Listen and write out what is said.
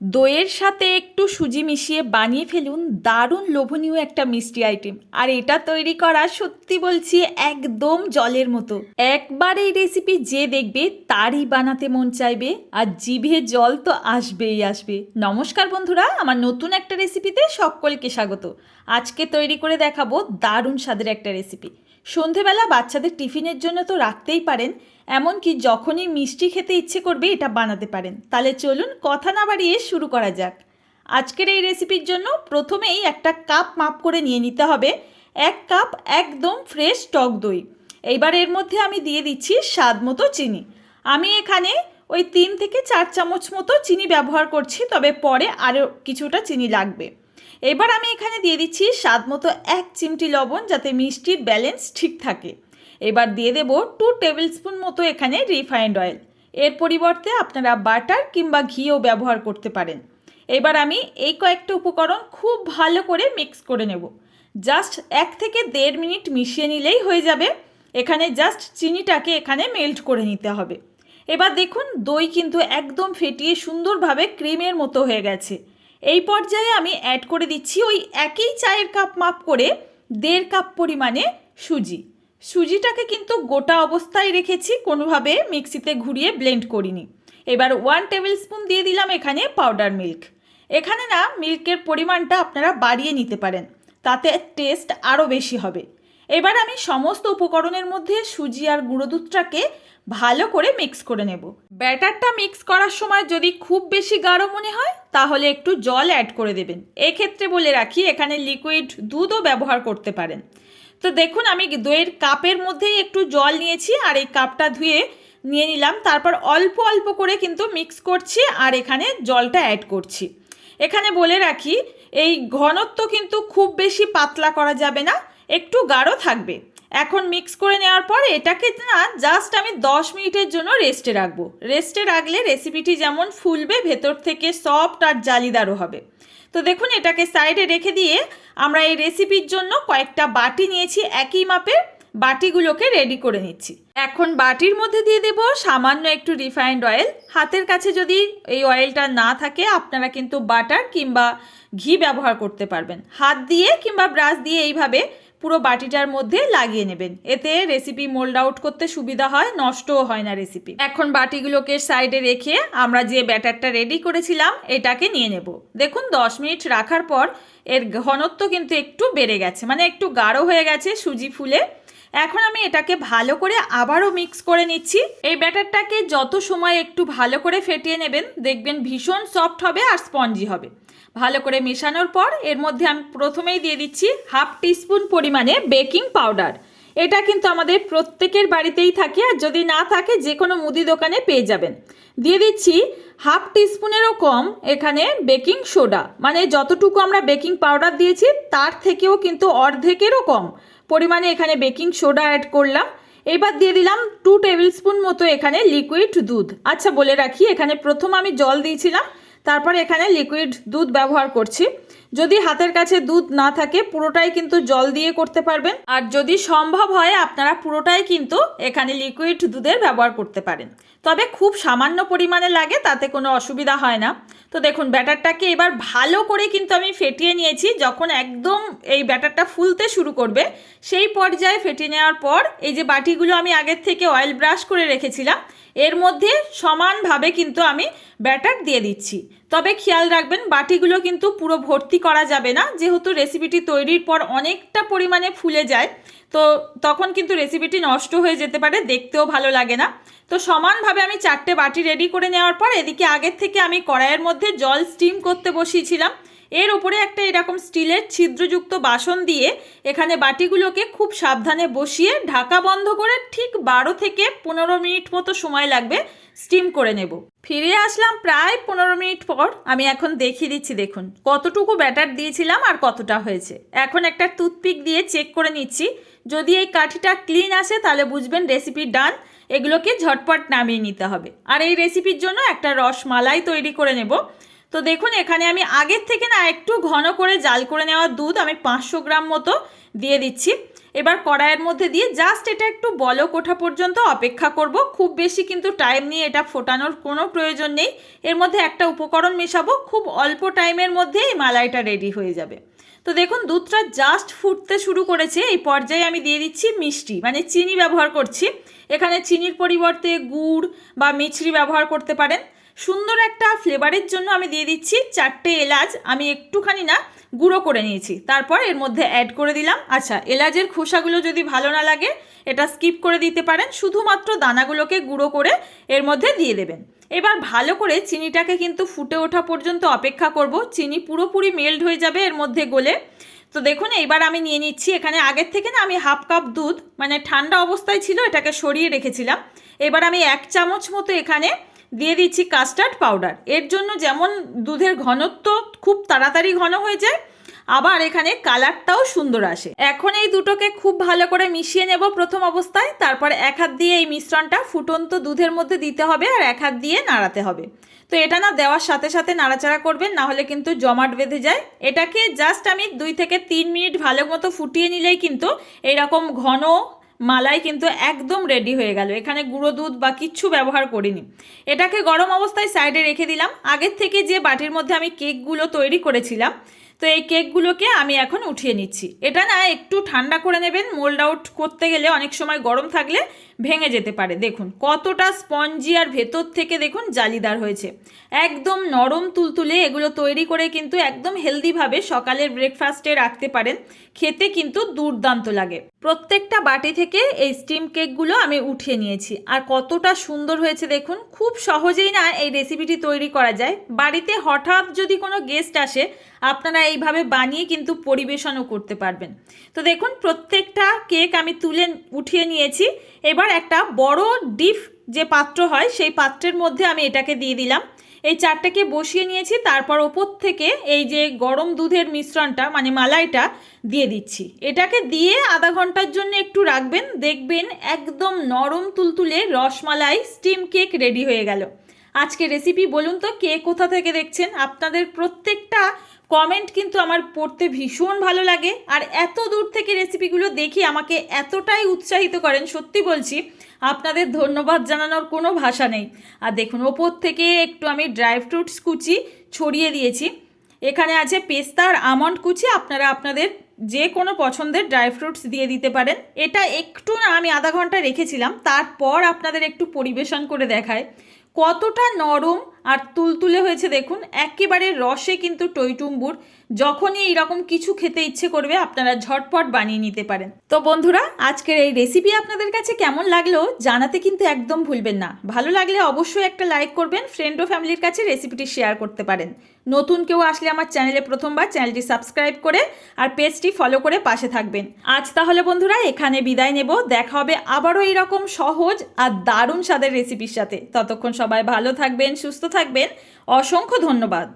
দইয়ের সাথে একটু সুজি মিশিয়ে বানিয়ে ফেলুন দারুণ লোভনীয় একটা মিষ্টি আইটেম। আর এটা তৈরি করা সত্যি বলছি একদম জলের মতো। একবার এই রেসিপি যে দেখবে তারই বানাতে মন চাইবে আর জিভে জল তো আসবেই আসবে। নমস্কার বন্ধুরা, আমার নতুন একটা রেসিপিতে সকলকে স্বাগত। আজকে তৈরি করে দেখাবো দারুণ স্বাদের একটা রেসিপি। সন্ধেবেলা বাচ্চাদের টিফিনের জন্য তো রাখতেই পারেন, এমনকি যখনই মিষ্টি খেতে ইচ্ছে করবে এটা বানাতে পারেন। তাহলে চলুন কথা না বাড়িয়ে শুরু করা যাক। আজকের এই রেসিপির জন্য প্রথমেই একটা কাপ মাপ করে নিয়ে নিতে হবে। 1 কাপ একদম ফ্রেশ টক দই। এইবার এর মধ্যে আমি দিয়ে দিচ্ছি স্বাদ মতো চিনি। আমি এখানে ওই 3 থেকে 4 চামচ মতো চিনি ব্যবহার করছি, তবে পরে আরও কিছুটা চিনি লাগবে। এবার আমি এখানে দিয়ে দিচ্ছি স্বাদ মতো 1 চিমটি লবণ, যাতে মিষ্টির ব্যালেন্স ঠিক থাকে। এবার দিয়ে দেব 2 টেবিল স্পুন মতো এখানে রিফাইন্ড অয়েল। এর পরিবর্তে আপনারা বাটার কিংবা ঘিও ব্যবহার করতে পারেন। এবার আমি এই কয়েকটা উপকরণ খুব ভালো করে মিক্স করে নেব। জাস্ট 1 থেকে 1.5 মিনিট মিশিয়ে নিলেই হয়ে যাবে। এখানে জাস্ট চিনিটাকে এখানে মেল্ট করে নিতে হবে। এবার দেখুন দই কিন্তু একদম ফেটিয়ে সুন্দরভাবে ক্রিমের মতো হয়ে গেছে। এই পর্যায়ে আমি অ্যাড করে দিচ্ছি ওই একই চায়ের কাপ মাপ করে 1.5 কাপ পরিমাণে সুজি। সুজিটাকে কিন্তু গোটা অবস্থায় রেখেছি, কোনোভাবে মিক্সিতে ঘুরিয়ে ব্লেন্ড করিনি। এবার 1 টেবিল স্পুন দিয়ে দিলাম এখানে পাউডার মিল্ক। এখানে না মিল্কের পরিমাণটা আপনারা বাড়িয়ে নিতে পারেন, তাতে টেস্ট আরও বেশি হবে। এবার আমি সমস্ত উপকরণের মধ্যে সুজি আর গুঁড়ো দুধটাকে ভালো করে মিক্স করে নেব। ব্যাটারটা মিক্স করার সময় যদি খুব বেশি গাঢ় মনে হয় তাহলে একটু জল অ্যাড করে দেবেন। এক্ষেত্রে বলে রাখি এখানে লিকুইড দুধও ব্যবহার করতে পারেন। তো দেখুন আমি দইয়ের কাপের মধ্যেই একটু জল নিয়েছি আর এই কাপটা ধুয়ে নিয়ে নিলাম। তারপর অল্প অল্প করে কিন্তু মিক্স করছি আর এখানে জলটা অ্যাড করছি। এখানে বলে রাখি এই ঘনত্ব কিন্তু খুব বেশি পাতলা করা যাবে না, একটু গাঢ় থাকবে। এখন মিক্স করে নেওয়ার পর এটাকে না জাস্ট আমি 10 মিনিটের জন্য রেস্টে রাখবো। রেস্টে রাখলে রেসিপিটি যেমন ফুলবে, ভেতর থেকে সফট আর জালিদারও হবে। তো দেখুন এটাকে সাইডে রেখে দিয়ে আমরা এই রেসিপির জন্য কয়েকটা বাটি নিয়েছি, একই মাপের বাটিগুলোকে রেডি করে নিচ্ছি। এখন বাটির মধ্যে দিয়ে দেব সামান্য একটু রিফাইন্ড অয়েল। হাতের কাছে যদি এই অয়েলটা না থাকে আপনারা কিন্তু বাটার কিংবা ঘি ব্যবহার করতে পারবেন। হাত দিয়ে কিংবা ব্রাশ দিয়ে এইভাবে পুরো বাটিটার মধ্যে লাগিয়ে নেবেন, এতে রেসিপি মোল্ড আউট করতে সুবিধা হয়, নষ্টও হয় না রেসিপি। এখন বাটিগুলোকে সাইডে রেখে আমরা যে ব্যাটারটা রেডি করেছিলাম এটাকে নিয়ে নেব। দেখুন 10 মিনিট রাখার পর এর ঘনত্ব কিন্তু একটু বেড়ে গেছে, মানে একটু গাঢ় হয়ে গেছে সুজি ফুলে। এখন আমি এটাকে ভালো করে আবারও মিক্স করে নিচ্ছি। এই ব্যাটারটাকে যত সময় একটু ভালো করে ফেটিয়ে নেবেন দেখবেন ভীষণ সফট হবে আর স্পঞ্জি হবে। ভালো করে মেশানোর পর এর মধ্যে আমি প্রথমেই দিয়ে দিচ্ছি 1/2 টিস্পুন পরিমাণে বেকিং পাউডার। এটা কিন্তু আমাদের প্রত্যেকের বাড়িতেই থাকে, আর যদি না থাকে যে কোনো মুদি দোকানে পেয়ে যাবেন। দিয়ে দিচ্ছি 1/2 টিস্পুনেরও কম এখানে বেকিং সোডা, মানে যতটুকু আমরা বেকিং পাউডার দিয়েছি তার থেকেও কিন্তু অর্ধেকেরও কম পরিমাণে এখানে বেকিং সোডা অ্যাড করলাম। এবার দিয়ে দিলাম 2 টেবিল স্পুন মতো এখানে লিকুইড দুধ। আচ্ছা বলে রাখি এখানে প্রথম আমি জল দিয়েছিলাম, তারপর এখানে লিকুইড দুধ ব্যবহার করছি। যদি হাতের কাছে দুধ না থাকে পুরোটাই কিন্তু জল দিয়ে করতে পারবেন, আর যদি সম্ভব হয় আপনারা পুরোটাই কিন্তু এখানে লিকুইড দুধের ব্যবহার করতে পারেন। তবে খুব সামান্য পরিমাণে লাগে, তাতে কোনো অসুবিধা হয় না। তো দেখুন ব্যাটারটাকে এবার ভালো করে কিন্তু আমি ফেটিয়ে নিয়েছি। যখন একদম এই ব্যাটারটা ফুলতে শুরু করবে সেই পর্যায়ে ফেটিয়ে নেওয়ার পর এই যে বাটিগুলো আমি আগের থেকে অয়েল ব্রাশ করে রেখেছিলাম এর মধ্যে সমানভাবে কিন্তু আমি ব্যাটার দিয়ে দিচ্ছি। তবে খেয়াল রাখবেন বাটিগুলো কিন্তু পুরো ভর্তি করা যাবে না, যেহেতু রেসিপিটি তৈরির পর অনেকটা পরিমাণে ফুলে যায়, তো তখন কিন্তু রেসিপিটি নষ্ট হয়ে যেতে পারে, দেখতেও ভালো লাগে না। তো সমানভাবে আমি 4টে বাটি রেডি করে নেওয়ার পর এদিকে আগের থেকে আমি কড়াইয়ের মধ্যে জল স্টিম করতে বসিয়েছিলাম। এর উপরে একটা এরকম স্টিলের ছিদ্রযুক্ত বাসন দিয়ে এখানে বাটিগুলোকে খুব সাবধানে বসিয়ে ঢাকা বন্ধ করে ঠিক 12 থেকে 15 মিনিট মতো সময় লাগবে স্টিম করে নেব। ফিরে আসলাম প্রায় 15 মিনিট পর। আমি এখন দেখিয়ে দিচ্ছি, দেখুন কতটুকু ব্যাটার দিয়েছিলাম আর কতটা হয়েছে। এখন একটা টুথপিক দিয়ে চেক করে নিচ্ছি, যদি এই কাঠিটা ক্লিন আসে তাহলে বুঝবেন রেসিপি ডান। এগুলোকে ঝটপট নামিয়ে নিতে হবে। আর এই রেসিপির জন্য একটা রসমালাই তৈরি করে নেব। তো দেখুন এখানে আমি আগের থেকে না একটু ঘন করে জাল করে নেওয়া দুধ আমি 500 গ্রাম মতো দিয়ে দিচ্ছি। এবার কড়াইয়ের মধ্যে দিয়ে জাস্ট এটা একটু বলক ওঠা পর্যন্ত অপেক্ষা করব। খুব বেশি কিন্তু টাইম নিয়ে এটা ফোটানোর কোনো প্রয়োজন নেই। এর মধ্যে একটা উপকরণ মেশাবো, খুব অল্প টাইমের মধ্যে এই মালাইটা রেডি হয়ে যাবে। তো দেখুন দুধটা জাস্ট ফুটতে শুরু করেছে, এই পর্যায়ে আমি দিয়ে দিচ্ছি মিষ্টি, মানে চিনি ব্যবহার করছি। এখানে চিনির পরিবর্তে গুড় বা মিছরি ব্যবহার করতে পারেন। সুন্দর একটা ফ্লেভারের জন্য আমি দিয়ে দিচ্ছি 4টে এলাচ, আমি একটুখানি না গুঁড়ো করে নিয়েছি, তারপর এর মধ্যে অ্যাড করে দিলাম। আচ্ছা, এলাচের খোসাগুলো যদি ভালো না লাগে এটা স্কিপ করে দিতে পারেন, শুধুমাত্র দানাগুলোকে গুঁড়ো করে এর মধ্যে দিয়ে দেবেন। এবার ভালো করে চিনিটাকে কিন্তু ফুটে ওঠা পর্যন্ত অপেক্ষা করব। চিনি পুরোপুরি মেল্ট হয়ে যাবে এর মধ্যে গলে। তো দেখুন এইবার আমি নিয়ে নিচ্ছি, এখানে আগের থেকে না আমি হাফ কাপ দুধ, মানে ঠান্ডা অবস্থায় ছিল, এটাকে সরিয়ে রেখেছিলাম। এবার আমি 1 চামচ মতো এখানে দিয়ে দিচ্ছি কাস্টার্ড পাউডার। এর জন্য যেমন দুধের ঘনত্ব খুব তাড়াতাড়ি ঘন হয়ে যায়, আবার এখানে কালারটাও সুন্দর আসে। এখন এই দুটোকে খুব ভালো করে মিশিয়ে নেব প্রথম অবস্থায়, তারপর এক হাত দিয়ে এই মিশ্রণটা ফুটন্ত দুধের মধ্যে দিতে হবে আর এক হাত দিয়ে নাড়াতে হবে। তো এটা না দেওয়ার সাথে সাথে নাড়াচাড়া করবেন, না হলে কিন্তু জমাট বেঁধে যায়। এটাকে জাস্ট আমি 2 থেকে 3 মিনিট ভালো মতো ফুটিয়ে নিলেই কিন্তু এইরকম ঘন মালাই কিন্তু একদম রেডি হয়ে গেল। এখানে গুঁড়ো দুধ বা কিচ্ছু ব্যবহার করিনি। এটাকে গরম অবস্থায় সাইডে রেখে দিলাম। আগের থেকে যে বাটির মধ্যে আমি কেকগুলো তৈরি করেছিলাম, তো এই কেকগুলোকে আমি এখন উঠিয়ে নিচ্ছি। এটা না একটু ঠান্ডা করে নেবেন, মোল্ড আউট করতে গেলে অনেক সময় গরম থাকলে ভেঙে যেতে পারে। দেখুন কতটা স্পঞ্জি আর ভেতর থেকে দেখুন জালিদার হয়েছে, একদম নরম তুলতুলে। এগুলো তৈরি করে কিন্তু একদম হেলদিভাবে সকালের ব্রেকফাস্টে রাখতে পারেন, খেতে কিন্তু দুর্দান্ত লাগে। প্রত্যেকটা বাটি থেকে এই স্টিম কেকগুলো আমি উঠিয়ে নিয়েছি, আর কতটা সুন্দর হয়েছে দেখুন। খুব সহজেই না এই রেসিপিটি তৈরি করা যায়। বাড়িতে হঠাৎ যদি কোনো গেস্ট আসে, আপনারা এইভাবে বানিয়ে কিন্তু পরিবেশনও করতে পারবেন। তো দেখুন প্রত্যেকটা কেক আমি তুলে উঠিয়ে নিয়েছি। এবার একটা বড় ডিপ যে পাত্র হয় সেই পাত্রের মধ্যে আমি এটাকে দিয়ে দিলাম। এই 4টাকে বসিয়ে নিয়েছি, তারপর ওপর থেকে এই যে গরম দুধের মিশ্রণটা মানে মালাইটা দিয়ে দিচ্ছি। এটাকে দিয়ে আধা ঘন্টার জন্য একটু রাখবেন, দেখবেন একদম নরম তুলতুলে রসমালাই স্টিম কেক রেডি হয়ে গেল। আজকে রেসিপি বলুন তো কে কোথা থেকে দেখছেন? আপনাদের প্রত্যেকটা কমেন্ট কিন্তু আমার পড়তে ভীষণ ভালো লাগে, আর এত দূর থেকে রেসিপিগুলো দেখি আমাকে এতটাই উৎসাহিত করেন, সত্যি বলছি আপনাদের ধন্যবাদ জানানোর কোনো ভাষা নেই। আর দেখুন ওপর থেকে একটু আমি ড্রাই ফ্রুটস কুচি ছড়িয়ে দিয়েছি। এখানে আছে পেস্তা আর আমন্ড কুচি, আপনারা আপনাদের যে কোনো পছন্দের ড্রাই ফ্রুটস দিয়ে দিতে পারেন। এটা একটু না আমি আধা ঘন্টা রেখেছিলাম, তারপর আপনাদের একটু পরিবেশন করে দেখায় কতটা নরম আর তুলতুলে হয়েছে। দেখুন একেবারে রসে কিন্তু টইটুম্বুর। যখনই এইরকম কিছু খেতে ইচ্ছে করবে আপনারা ঝটপট বানিয়ে নিতে পারেন। তো বন্ধুরা আজকের এই রেসিপি আপনাদের কাছে কেমন লাগলো জানাতে কিন্তু একদম ভুলবেন না। ভালো লাগলে অবশ্যই একটা লাইক করবেন, ফ্রেন্ড ও ফ্যামিলির কাছে রেসিপিটি শেয়ার করতে পারেন। নতুন কেউ আসলে আমার চ্যানেলে প্রথমবার চ্যানেলটি সাবস্ক্রাইব করে আর পেজটি ফলো করে পাশে থাকবেন। আজ তাহলে বন্ধুরা এখানে বিদায় নেব, দেখা হবে আবারও এইরকম সহজ আর দারুণ স্বাদের রেসিপির সাথে। ততক্ষণ সবাই ভালো থাকবেন, সুস্থ থাকবেন। অসংখ্য ধন্যবাদ।